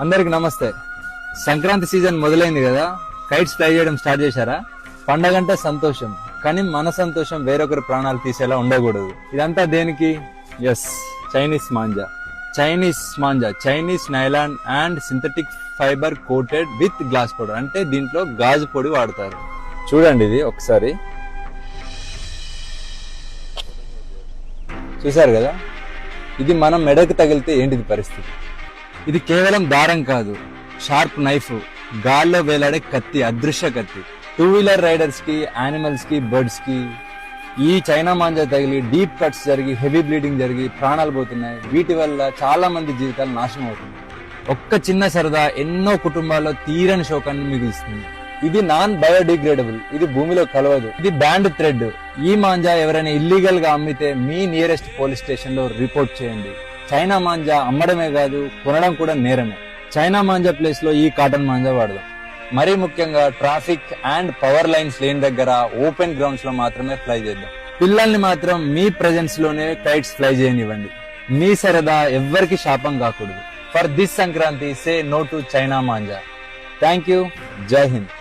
అందరికి నమస్తే. సంక్రాంతి సీజన్ మొదలైంది కదా, కైట్స్ ఫ్లై చేయడం స్టార్ట్ చేశారా? పండగంటే సంతోషం, కానీ మన సంతోషం వేరొకరి ప్రాణాలు తీసేలా ఉండకూడదు. ఇదంతా దేనికి? Yes, Chinese manja. Chinese nylon and synthetic fibre coated with glass powder. అంటే దీంట్లో గాజు పొడి వాడతారు. చూడండి, ఇది ఒకసారి చూసారు కదా, ఇది మనం మెడకు తగిలితే ఏంటిది పరిస్థితి? ఇది కేవలం దారం కాదు, షార్ప్ నైఫ్, గాల్లో వేలాడే కత్తి, అదృశ్య కత్తి. 2-వీలర్ రైడర్స్ కి, యానిమల్స్ కి, బర్డ్స్ కి ఈ చైనా మాంజా తగిలి డీప్ కట్స్ జరిగి హెవీ బ్లీడింగ్ జరిగి ప్రాణాలు పోతున్నాయి. వీటి వల్ల చాలా మంది జీవితాలు నాశనం అవుతున్నాయి. ఒక్క చిన్న సరదా ఎన్నో కుటుంబాల్లో తీరని శోకాన్ని మిగులుస్తుంది. ఇది నాన్ బయోడిగ్రేడబుల్, ఇది భూమిలో కలవదు, ఇది బ్యాండ్ థ్రెడ్. ఈ మాంజా ఎవరైనా ఇల్లీగల్ గా అమ్మితే మీ నియరెస్ట్ పోలీస్ స్టేషన్ లో రిపోర్ట్ చేయండి. చైనా మాంజా అమ్మడమే కాదు, కొనడం కూడా నేరమే. చైనా మాంజా ప్లేస్ లో ఈ కాటన్ మాంజా వాడదాం. మరీ ముఖ్యంగా ట్రాఫిక్ అండ్ పవర్ లైన్స్ లేని దగ్గర ఓపెన్ గ్రౌండ్స్ లో మాత్రమే ఫ్లై చేద్దాం. పిల్లల్ని మాత్రం మీ ప్రెజెన్స్ లోనే కైట్స్ ఫ్లై చేయనివ్వండి. మీ సరదా ఎవ్వరికి శాపం కాకూడదు. For this Sankranti, say no to China manja. Thank you. Jai Hind.